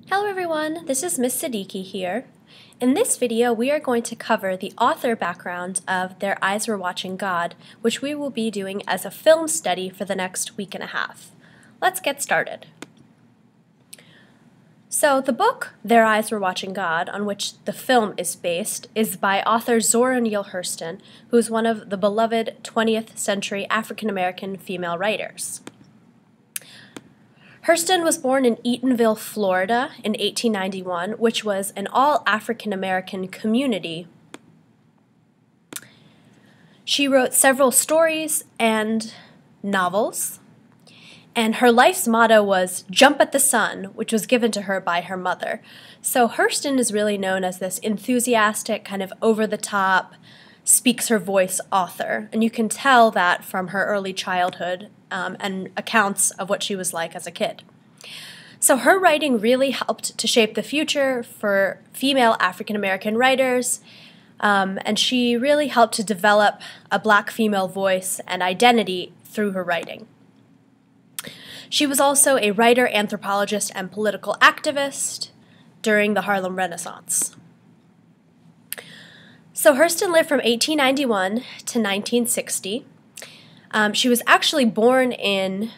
Hello everyone, this is Miss Siddiqui here. In this video, we are going to cover the author background of Their Eyes Were Watching God, which we will be doing as a film study for the next week and a half. Let's get started. So the book, Their Eyes Were Watching God, on which the film is based, is by author Zora Neale Hurston, who is one of the beloved 20th century African-American female writers. Hurston was born in Eatonville, Florida in 1891, which was an all African-American community. She wrote several stories and novels, and her life's motto was "Jump at the Sun," which was given to her by her mother. So Hurston is really known as this enthusiastic, kind of over-the-top, speaks her voice author, and you can tell that from her early childhood and accounts of what she was like as a kid. So her writing really helped to shape the future for female African-American writers, and she really helped to develop a black female voice and identity through her writing. She was also a writer, anthropologist, and political activist during the Harlem Renaissance. So Hurston lived from 1891 to 1960. She was actually born in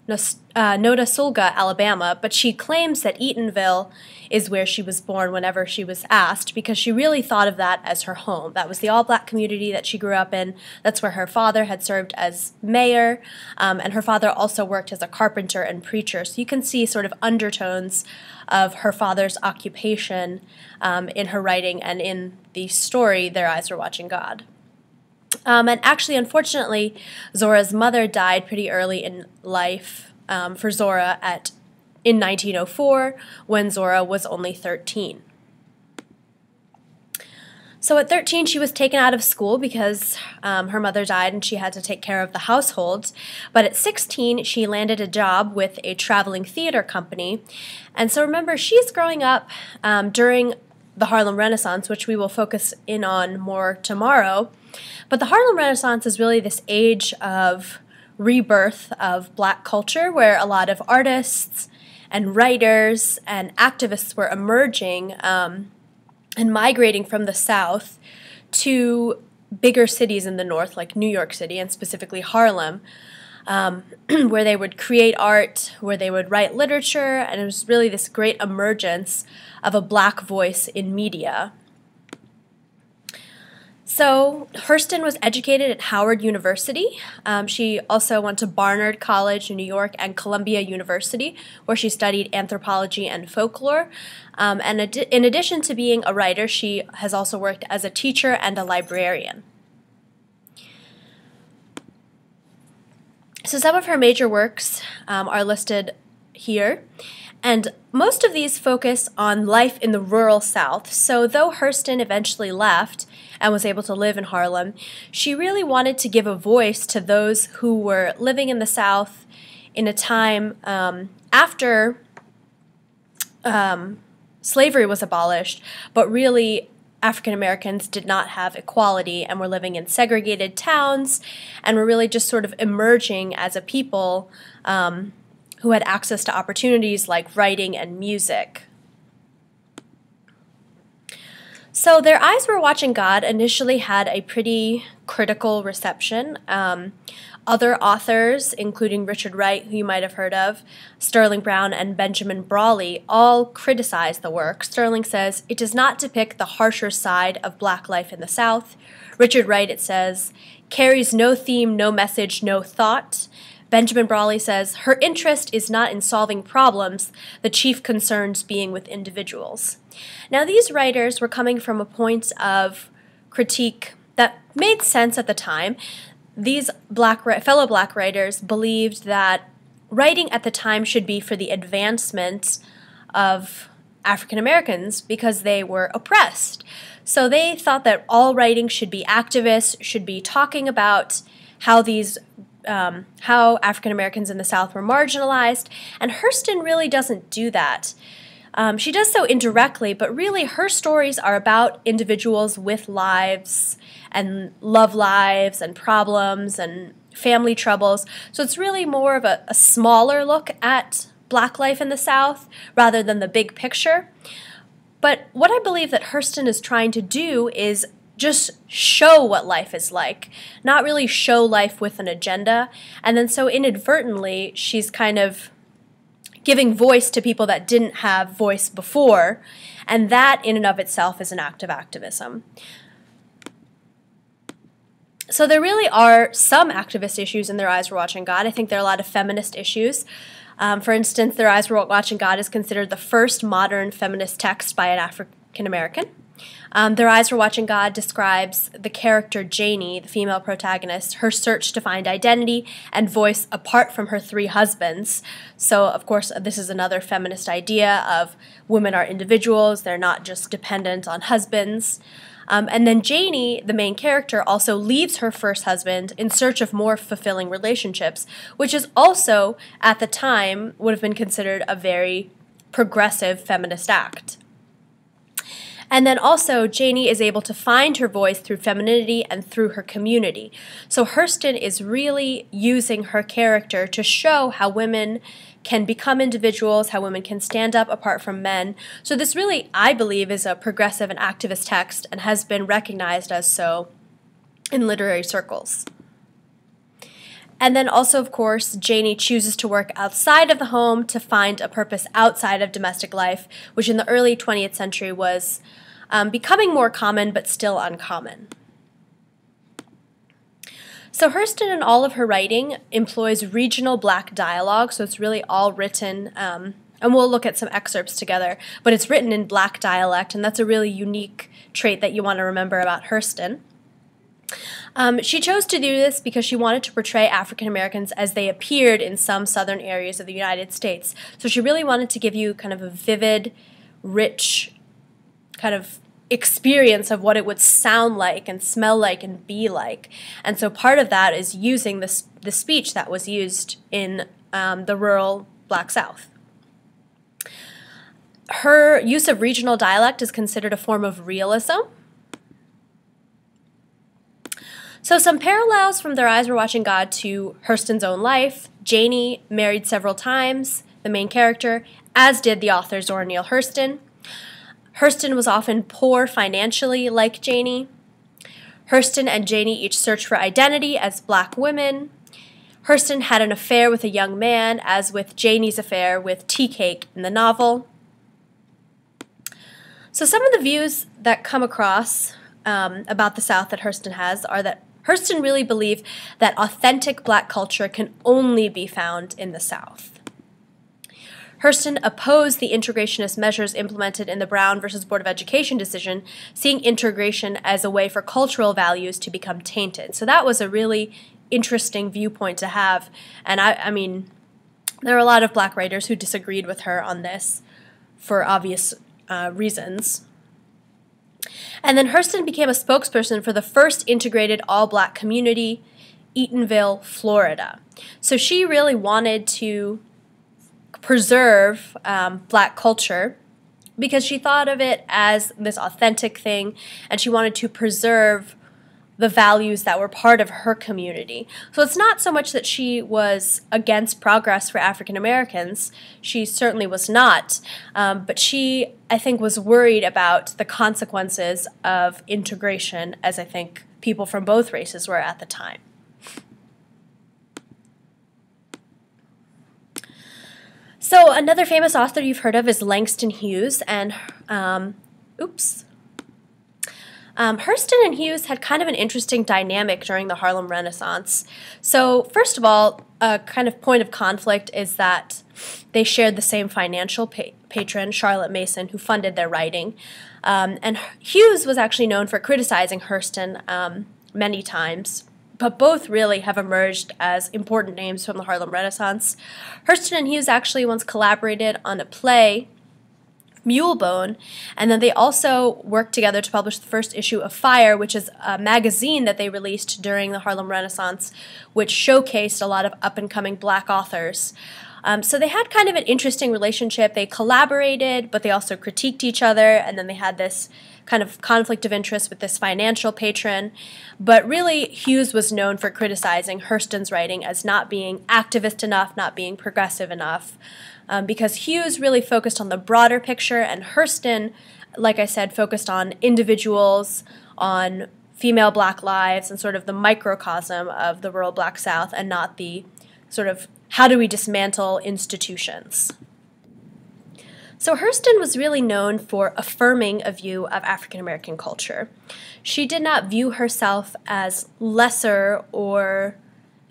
Notasulga, Alabama, but she claims that Eatonville is where she was born whenever she was asked, because she really thought of that as her home. That was the all-black community that she grew up in. That's where her father had served as mayor, and her father also worked as a carpenter and preacher. So you can see sort of undertones of her father's occupation in her writing and in the story, Their Eyes Were Watching God. And actually, unfortunately, Zora's mother died pretty early in life for Zora in 1904, when Zora was only 13. So at 13, she was taken out of school because her mother died and she had to take care of the household. But at 16, she landed a job with a traveling theater company. And so remember, she's growing up during the Harlem Renaissance, which we will focus in on more tomorrow. But the Harlem Renaissance is really this age of rebirth of black culture, where a lot of artists and writers and activists were emerging and migrating from the South to bigger cities in the North, like New York City and specifically Harlem, where they would create art, where they would write literature, and it was really this great emergence of a black voice in media. So Hurston was educated at Howard University. She also went to Barnard College in New York and Columbia University, where she studied anthropology and folklore. And in addition to being a writer, she has also worked as a teacher and a librarian. So some of her major works are listed here, and most of these focus on life in the rural South. So though Hurston eventually left and was able to live in Harlem, she really wanted to give a voice to those who were living in the South in a time after slavery was abolished, but really African Americans did not have equality and were living in segregated towns and were really just sort of emerging as a people who had access to opportunities like writing and music. So Their Eyes Were Watching God initially had a pretty critical reception. Other authors, including Richard Wright, who you might have heard of, Sterling Brown, and Benjamin Brawley, all criticized the work. Sterling says, "It does not depict the harsher side of black life in the South." Richard Wright, it says, "carries no theme, no message, no thought." Benjamin Brawley says, "Her interest is not in solving problems, the chief concerns being with individuals." Now, these writers were coming from a point of critique that made sense at the time. These fellow black writers believed that writing at the time should be for the advancement of African Americans because they were oppressed. So they thought that all writing should be activist, should be talking about how African Americans in the South were marginalized, and Hurston really doesn't do that. She does so indirectly, but really her stories are about individuals with lives and love lives and problems and family troubles. So it's really more of a smaller look at Black life in the South rather than the big picture. But what I believe that Hurston is trying to do is just show what life is like, not really show life with an agenda. And then so inadvertently, she's kind of giving voice to people that didn't have voice before, and that in and of itself is an act of activism. So there really are some activist issues in Their Eyes Were Watching God. I think there are a lot of feminist issues. For instance, Their Eyes Were Watching God is considered the first modern feminist text by an African American. Their Eyes Were Watching God describes the character Janie, the female protagonist, her search to find identity and voice apart from her 3 husbands. So, of course, this is another feminist idea of women are individuals, they're not just dependent on husbands. And then Janie, the main character, also leaves her first husband in search of more fulfilling relationships, which is also, at the time, would have been considered a very progressive feminist act. And then also, Janie is able to find her voice through femininity and through her community. So Hurston is really using her character to show how women can become individuals, how women can stand up apart from men. So this really, I believe, is a progressive and activist text and has been recognized as so in literary circles. And then also, of course, Janie chooses to work outside of the home to find a purpose outside of domestic life, which in the early 20th century was becoming more common but still uncommon. So Hurston, in all of her writing, employs regional Black dialogue, so it's really all written, and we'll look at some excerpts together, but it's written in Black dialect, and that's a really unique trait that you want to remember about Hurston. She chose to do this because she wanted to portray African Americans as they appeared in some southern areas of the United States. So she really wanted to give you kind of a vivid, rich kind of experience of what it would sound like and smell like and be like. And so part of that is using the speech that was used in the rural Black South. Her use of regional dialect is considered a form of realism. So some parallels from Their Eyes Were Watching God to Hurston's own life. Janie married several times, the main character, as did the author Zora Neale Hurston. Hurston was often poor financially, like Janie. Hurston and Janie each searched for identity as Black women. Hurston had an affair with a young man, as with Janie's affair with Tea Cake in the novel. So some of the views that come across about the South that Hurston has are that Hurston really believed that authentic Black culture can only be found in the South. Hurston opposed the integrationist measures implemented in the Brown versus Board of Education decision, seeing integration as a way for cultural values to become tainted. So that was a really interesting viewpoint to have. And I mean, there are a lot of Black writers who disagreed with her on this for obvious reasons. And then Hurston became a spokesperson for the first integrated all-Black community, Eatonville, Florida. So she really wanted to preserve Black culture because she thought of it as this authentic thing, and she wanted to preserve the values that were part of her community. So it's not so much that she was against progress for African Americans. She certainly was not. But she, I think, was worried about the consequences of integration, as I think people from both races were at the time. So another famous author you've heard of is Langston Hughes, and Hurston and Hughes had kind of an interesting dynamic during the Harlem Renaissance. So first of all, a kind of point of conflict is that they shared the same financial patron, Charlotte Mason, who funded their writing. And Hughes was actually known for criticizing Hurston many times, but both really have emerged as important names from the Harlem Renaissance. Hurston and Hughes actually once collaborated on a play, Mulebone, and then they also worked together to publish the first issue of Fire, which is a magazine that they released during the Harlem Renaissance, which showcased a lot of up-and-coming Black authors. So they had kind of an interesting relationship. They collaborated, but they also critiqued each other, and then they had this kind of conflict of interest with this financial patron. But really, Hughes was known for criticizing Hurston's writing as not being activist enough, not being progressive enough. because Hughes really focused on the broader picture, and Hurston, like I said, focused on individuals, on female black lives, and sort of the microcosm of the rural black South, and not the sort of how do we dismantle institutions. So Hurston was really known for affirming a view of African American culture. She did not view herself as lesser or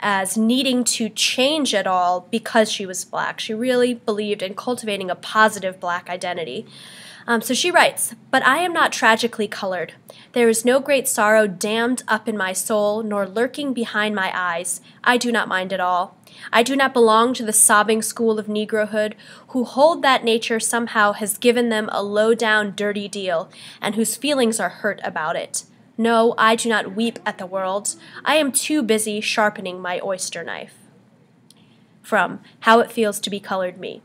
as needing to change at all because she was black. She really believed in cultivating a positive black identity. So she writes, "But I am not tragically colored. There is no great sorrow dammed up in my soul, nor lurking behind my eyes. I do not mind at all. I do not belong to the sobbing school of Negrohood, who hold that nature somehow has given them a low-down, dirty deal, and whose feelings are hurt about it. No, I do not weep at the world. I am too busy sharpening my oyster knife." From How It Feels to Be Colored Me.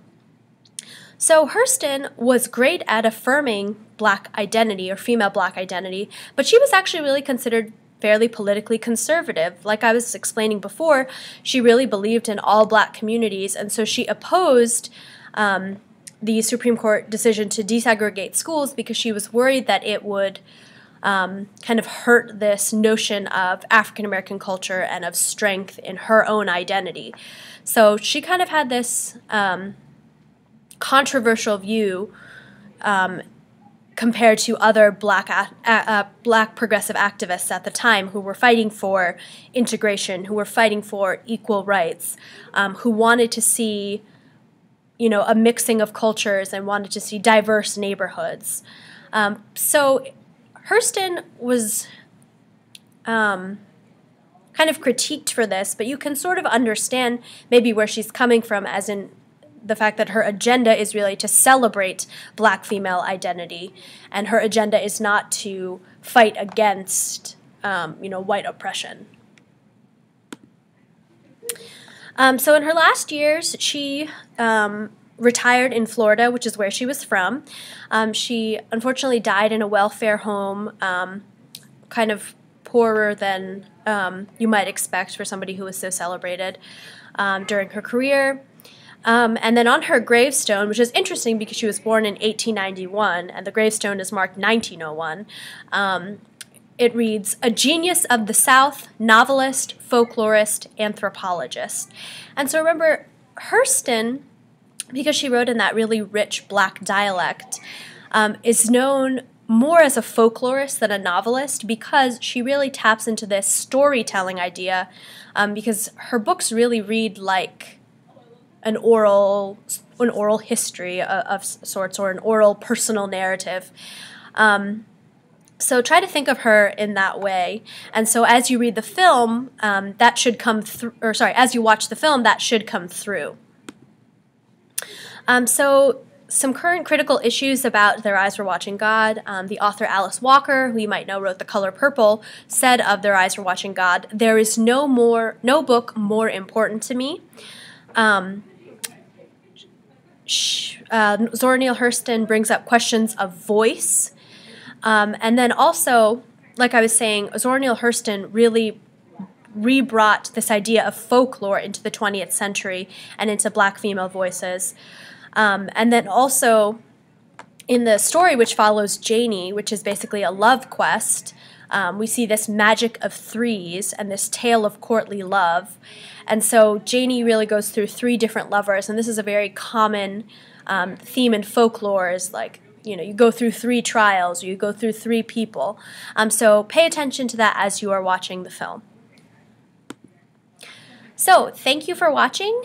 So Hurston was great at affirming black identity or female black identity, but she was actually really considered fairly politically conservative. Like I was explaining before, she really believed in all black communities, and so she opposed the Supreme Court decision to desegregate schools because she was worried that it would kind of hurt this notion of African American culture and of strength in her own identity. So she kind of had this controversial view compared to other black progressive activists at the time who were fighting for integration, who were fighting for equal rights, who wanted to see, a mixing of cultures and wanted to see diverse neighborhoods. So Hurston was kind of critiqued for this, but you can sort of understand maybe where she's coming from, as in the fact that her agenda is really to celebrate black female identity, and her agenda is not to fight against, white oppression. So in her last years, she retired in Florida, which is where she was from. She unfortunately died in a welfare home, kind of poorer than you might expect for somebody who was so celebrated during her career. And then on her gravestone, which is interesting because she was born in 1891, and the gravestone is marked 1901, it reads, "A genius of the South, novelist, folklorist, anthropologist." And so remember, Hurston, because she wrote in that really rich black dialect, is known more as a folklorist than a novelist because she really taps into this storytelling idea, because her books really read like an oral history of sorts, or an oral personal narrative. So try to think of her in that way. And so as you read the film, that should come through, as you watch the film, that should come through. So some current critical issues about Their Eyes Were Watching God. The author Alice Walker, who you might know wrote The Color Purple, said of Their Eyes Were Watching God, "There is no book more important to me." Zora Neale Hurston brings up questions of voice. And then also, like I was saying, Zora Neale Hurston really rebrought this idea of folklore into the 20th century and into black female voices. And then also, in the story which follows Janie, which is basically a love quest, we see this magic of threes and this tale of courtly love. And so Janie really goes through three different lovers, and this is a very common theme in folklore, is like, you go through three trials, or you go through three people. So pay attention to that as you are watching the film. So thank you for watching.